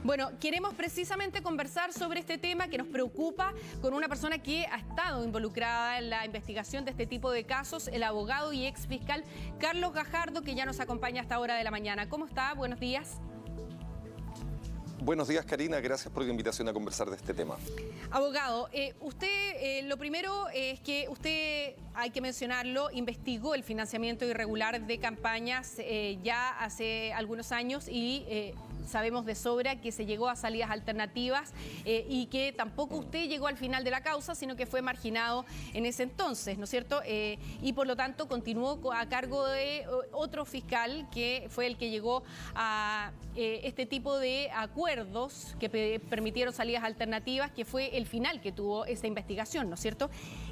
Bueno, queremos precisamente conversar sobre este tema que nos preocupa con una persona que ha estado involucrada en la investigación de este tipo de casos, el abogado y ex fiscal Carlos Gajardo, que ya nos acompaña a esta hora de la mañana. ¿Cómo está? Buenos días. Buenos días, Karina. Gracias por la invitación a conversar de este tema. Abogado, lo primero es que usted, hay que mencionarlo, investigó el financiamiento irregular de campañas ya hace algunos años y sabemos de sobra que se llegó a salidas alternativas y que tampoco usted llegó al final de la causa, sino que fue marginado en ese entonces, ¿no es cierto? Y por lo tanto continuó a cargo de otro fiscal que fue el que llegó a este tipo de acuerdos que permitieron salidas alternativas, que fue el final que tuvo esa investigación, ¿no es cierto?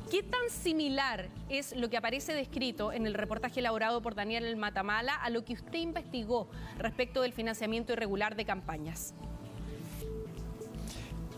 ¿Qué tan similar es lo que aparece descrito en el reportaje elaborado por Daniel Matamala a lo que usted investigó respecto del financiamiento irregular de campañas?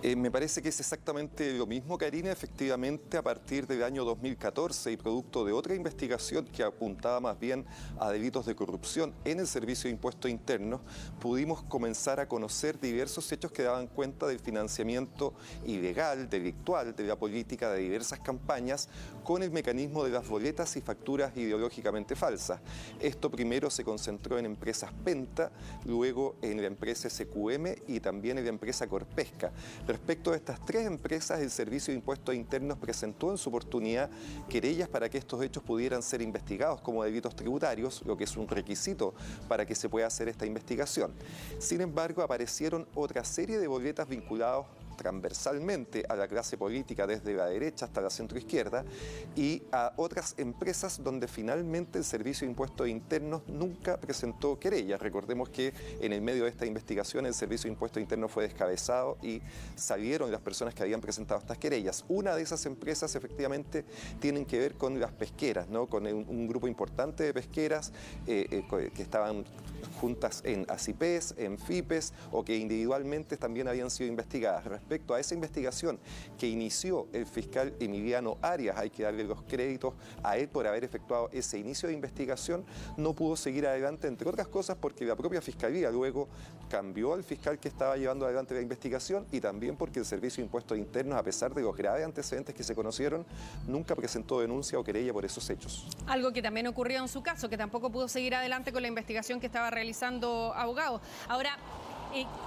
Me parece que es exactamente lo mismo, Karina. Efectivamente, a partir del año 2014 y producto de otra investigación que apuntaba más bien a delitos de corrupción en el Servicio de Impuestos Internos, pudimos comenzar a conocer diversos hechos que daban cuenta del financiamiento ilegal, delictual, de la política de diversas campañas con el mecanismo de las boletas y facturas ideológicamente falsas. Esto primero se concentró en empresas Penta, luego en la empresa SQM y también en la empresa Corpesca. Respecto a estas tres empresas, el Servicio de Impuestos Internos presentó en su oportunidad querellas para que estos hechos pudieran ser investigados como delitos tributarios, lo que es un requisito para que se pueda hacer esta investigación. Sin embargo, aparecieron otra serie de boletas vinculadas transversalmente a la clase política desde la derecha hasta la centroizquierda y a otras empresas donde finalmente el Servicio de Impuestos Internos nunca presentó querellas. Recordemos que en el medio de esta investigación el Servicio de Impuestos Internos fue descabezado y salieron las personas que habían presentado estas querellas. Una de esas empresas efectivamente tienen que ver con las pesqueras, ¿no? Con un grupo importante de pesqueras que estaban juntas en ACIPES, en FIPES o que individualmente también habían sido investigadas. Respecto a esa investigación que inició el fiscal Emiliano Arias, hay que darle los créditos a él por haber efectuado ese inicio de investigación, no pudo seguir adelante, entre otras cosas porque la propia Fiscalía luego cambió al fiscal que estaba llevando adelante la investigación y también porque el Servicio de Impuestos Internos, a pesar de los graves antecedentes que se conocieron, nunca presentó denuncia o querella por esos hechos. Algo que también ocurrió en su caso, que tampoco pudo seguir adelante con la investigación que estaba realizando abogado. Ahora,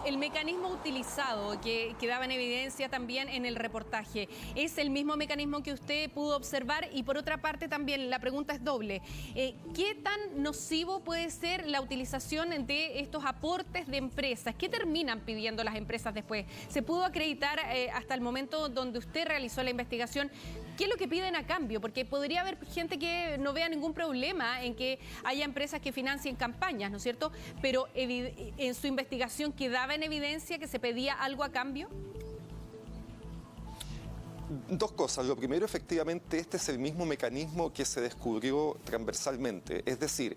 el mecanismo utilizado que daba en evidencia también en el reportaje, ¿es el mismo mecanismo que usted pudo observar? Y por otra parte también la pregunta es doble. ¿Qué tan nocivo puede ser la utilización de estos aportes de empresas? ¿Qué terminan pidiendo las empresas después? ¿Se pudo acreditar hasta el momento donde usted realizó la investigación qué es lo que piden a cambio? Porque podría haber gente que no vea ningún problema en que haya empresas que financien campañas, ¿no es cierto? Pero en su investigación quedaba en evidencia que se pedía algo a cambio. Dos cosas. Lo primero, efectivamente, este es el mismo mecanismo que se descubrió transversalmente. Es decir,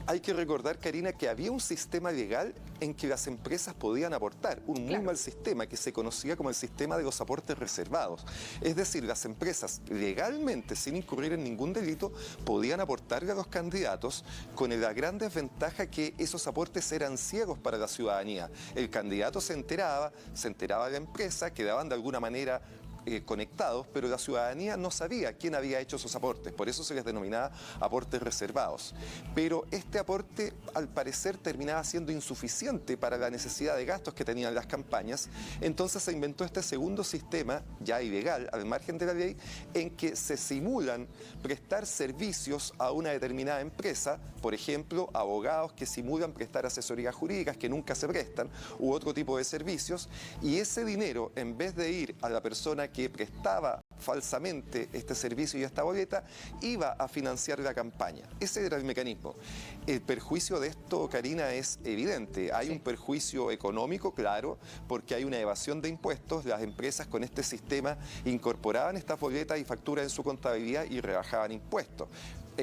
hay que recordar, Karina, que había un sistema legal en que las empresas podían aportar, un muy mal sistema que se conocía como el sistema de los aportes reservados. Es decir, las empresas legalmente, sin incurrir en ningún delito, podían aportarle a los candidatos con la gran desventaja que esos aportes eran ciegos para la ciudadanía. El candidato se enteraba de la empresa, quedaban de alguna manera conectados, pero la ciudadanía no sabía quién había hecho esos aportes, por eso se les denominaba aportes reservados. Pero este aporte, al parecer, terminaba siendo insuficiente para la necesidad de gastos que tenían las campañas, entonces se inventó este segundo sistema, ya ilegal, al margen de la ley, en que se simulan prestar servicios a una determinada empresa, por ejemplo, abogados que simulan prestar asesorías jurídicas que nunca se prestan, u otro tipo de servicios, y ese dinero, en vez de ir a la persona que prestaba falsamente este servicio y esta boleta, iba a financiar la campaña. Ese era el mecanismo. El perjuicio de esto, Karina, es evidente. Hay un perjuicio económico, claro, porque hay una evasión de impuestos. Las empresas con este sistema incorporaban estas boletas y facturas en su contabilidad y rebajaban impuestos.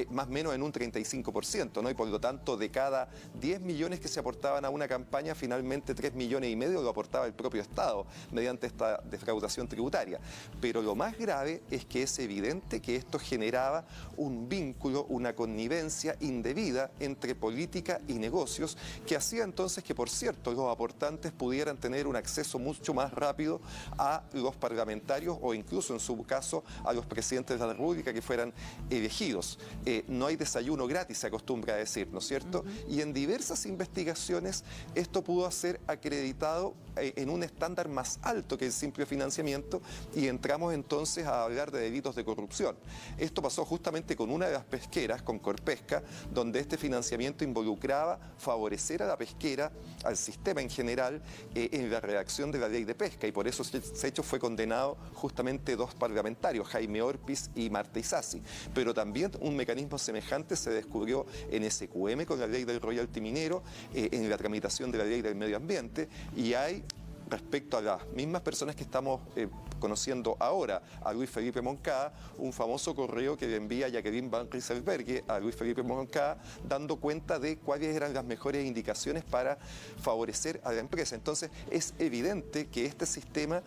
más o menos en un 35%, ¿no? Y por lo tanto, de cada 10 millones que se aportaban a una campaña, finalmente 3,5 millones lo aportaba el propio Estado mediante esta defraudación tributaria. Pero lo más grave es que es evidente que esto generaba un vínculo, una connivencia indebida entre política y negocios que hacía entonces que, por cierto, los aportantes pudieran tener un acceso mucho más rápido a los parlamentarios o incluso en su caso a los presidentes de la República que fueran elegidos. No hay desayuno gratis, se acostumbra a decir, ¿no es cierto? Y en diversas investigaciones esto pudo ser acreditado en un estándar más alto que el simple financiamiento y entramos entonces a hablar de delitos de corrupción. Esto pasó justamente con una de las pesqueras, con Corpesca, donde este financiamiento involucraba favorecer a la pesquera, al sistema en general, en la redacción de la ley de pesca y por eso ese hecho fue condenado justamente 2 parlamentarios, Jaime Orpiz y Marta Isasi. Pero también un mecanismo semejante se descubrió en SQM con la ley del royalty minero, en la tramitación de la ley del medio ambiente y hay respecto a las mismas personas que estamos conociendo ahora, a Luis Felipe Moncada, un famoso correo que le envía Jacqueline Van Rieselberghe a Luis Felipe Moncada, dando cuenta de cuáles eran las mejores indicaciones para favorecer a la empresa. Entonces, es evidente que este sistema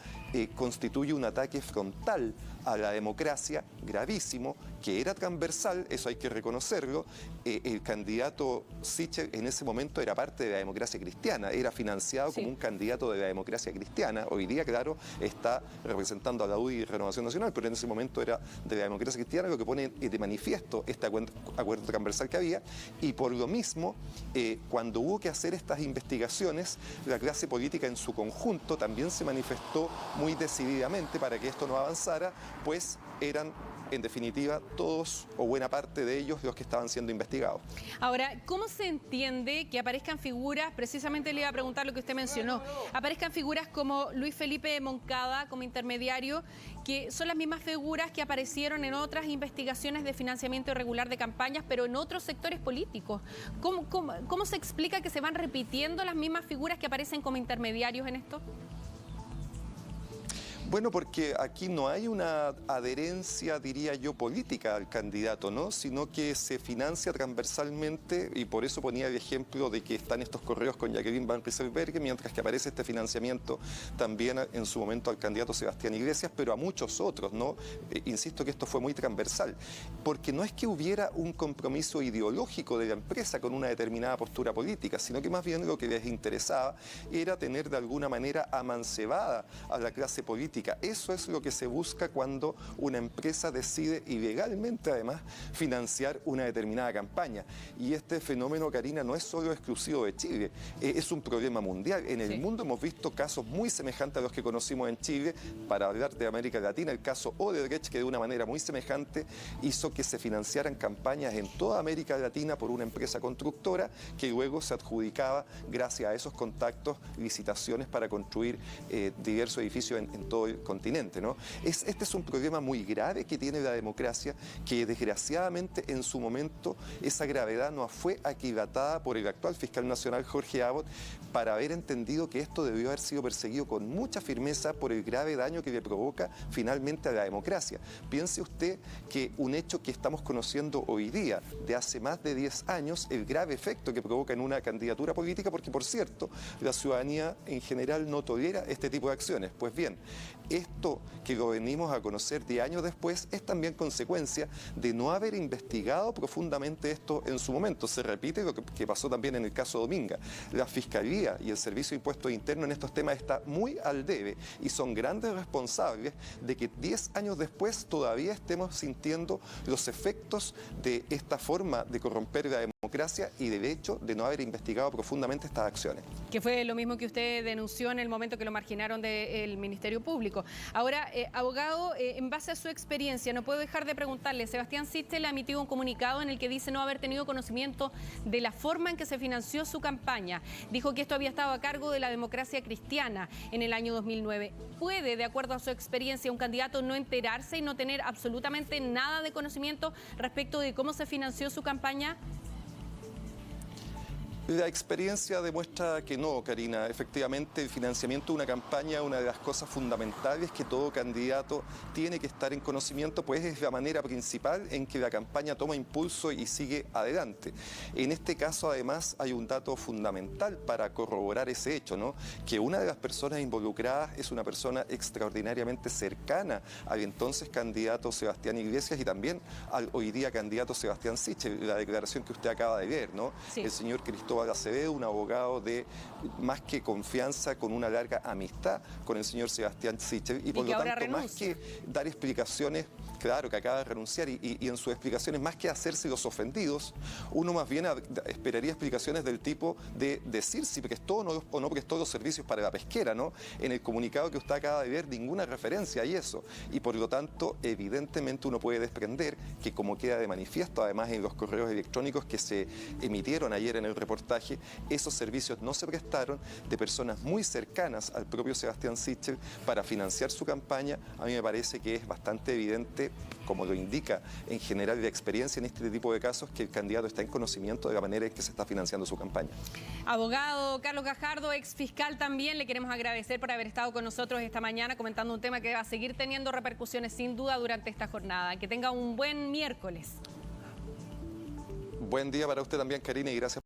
constituye un ataque frontal a la democracia gravísimo, que era transversal, eso hay que reconocerlo. El candidato Sichel en ese momento era parte de la democracia cristiana, era financiado como un candidato de la democracia cristiana. Hoy día, claro, está representando a la UDI y Renovación Nacional, pero en ese momento era de la democracia cristiana, lo que pone de manifiesto este acuerdo transversal que había. Y por lo mismo, cuando hubo que hacer estas investigaciones, la clase política en su conjunto también se manifestó muy decididamente para que esto no avanzara, pues eran, en definitiva, todos o buena parte de ellos los que estaban siendo investigados. Ahora, ¿cómo se entiende que aparezcan figuras, precisamente le iba a preguntar lo que usted mencionó, aparezcan figuras como Luis Felipe Moncada como intermediario, que son las mismas figuras que aparecieron en otras investigaciones de financiamiento irregular de campañas, pero en otros sectores políticos? ¿Cómo se explica que se van repitiendo las mismas figuras que aparecen como intermediarios en esto? Bueno, porque aquí no hay una adherencia, diría yo, política al candidato, ¿no? Sino que se financia transversalmente y por eso ponía el ejemplo de que están estos correos con Jacqueline Van Rieselberghe, mientras que aparece este financiamiento también en su momento al candidato Sebastián Iglesias, pero a muchos otros, ¿no? Insisto que esto fue muy transversal, porque no es que hubiera un compromiso ideológico de la empresa con una determinada postura política, sino que más bien lo que les interesaba era tener de alguna manera amancebada a la clase política. Eso es lo que se busca cuando una empresa decide ilegalmente, además, financiar una determinada campaña. Y este fenómeno, Karina, no es solo exclusivo de Chile, es un problema mundial. En el mundo hemos visto casos muy semejantes a los que conocimos en Chile. Para hablar de América Latina, el caso Odebrecht, que de una manera muy semejante hizo que se financiaran campañas en toda América Latina por una empresa constructora que luego se adjudicaba, gracias a esos contactos, licitaciones para construir diversos edificios en todo el continente, ¿no? Este es un problema muy grave que tiene la democracia, que desgraciadamente en su momento esa gravedad no fue aquilatada por el actual fiscal nacional Jorge Abbott para haber entendido que esto debió haber sido perseguido con mucha firmeza por el grave daño que le provoca finalmente a la democracia. Piense usted que un hecho que estamos conociendo hoy día, de hace más de 10 años, el grave efecto que provoca en una candidatura política, porque por cierto, la ciudadanía en general no tolera este tipo de acciones. Pues bien, esto que lo venimos a conocer de años después es también consecuencia de no haber investigado profundamente esto en su momento. Se repite lo que pasó también en el caso Dominga. La Fiscalía y el Servicio de Impuestos Internos en estos temas está muy al debe y son grandes responsables de que 10 años después todavía estemos sintiendo los efectos de esta forma de corromper la democracia y del hecho de no haber investigado profundamente estas acciones. Que fue lo mismo que usted denunció en el momento que lo marginaron del Ministerio Público. Ahora, abogado, en base a su experiencia, no puedo dejar de preguntarle, Sebastián Sichel ha emitido un comunicado en el que dice no haber tenido conocimiento de la forma en que se financió su campaña. Dijo que esto había estado a cargo de la Democracia Cristiana en el año 2009. ¿Puede, de acuerdo a su experiencia, un candidato no enterarse y no tener absolutamente nada de conocimiento respecto de cómo se financió su campaña? La experiencia demuestra que no, Karina. Efectivamente, el financiamiento de una campaña, una de las cosas fundamentales que todo candidato tiene que estar en conocimiento, pues es la manera principal en que la campaña toma impulso y sigue adelante. En este caso, además, hay un dato fundamental para corroborar ese hecho, ¿no? Que una de las personas involucradas es una persona extraordinariamente cercana al entonces candidato Sebastián Iglesias y también al hoy día candidato Sebastián Sichel, la declaración que usted acaba de ver, ¿no? Sí. El señor Cristóbal Acevedo, un abogado de más que confianza, con una larga amistad con el señor Sebastián Sichel y por lo tanto más que dar explicaciones, claro que acaba de renunciar y en sus explicaciones más que hacerse los ofendidos, uno más bien esperaría explicaciones del tipo de decir si prestó o no prestó los servicios para la pesquera, ¿no? En el comunicado que usted acaba de ver ninguna referencia a eso y por lo tanto evidentemente uno puede desprender que como queda de manifiesto además en los correos electrónicos que se emitieron ayer en el reportaje, esos servicios no se prestaron de personas muy cercanas al propio Sebastián Sichel para financiar su campaña. A mí me parece que es bastante evidente, como lo indica en general la experiencia en este tipo de casos, que el candidato está en conocimiento de la manera en que se está financiando su campaña. Abogado Carlos Gajardo, ex fiscal también, le queremos agradecer por haber estado con nosotros esta mañana comentando un tema que va a seguir teniendo repercusiones sin duda durante esta jornada. Que tenga un buen miércoles. Buen día para usted también, Karina, y gracias.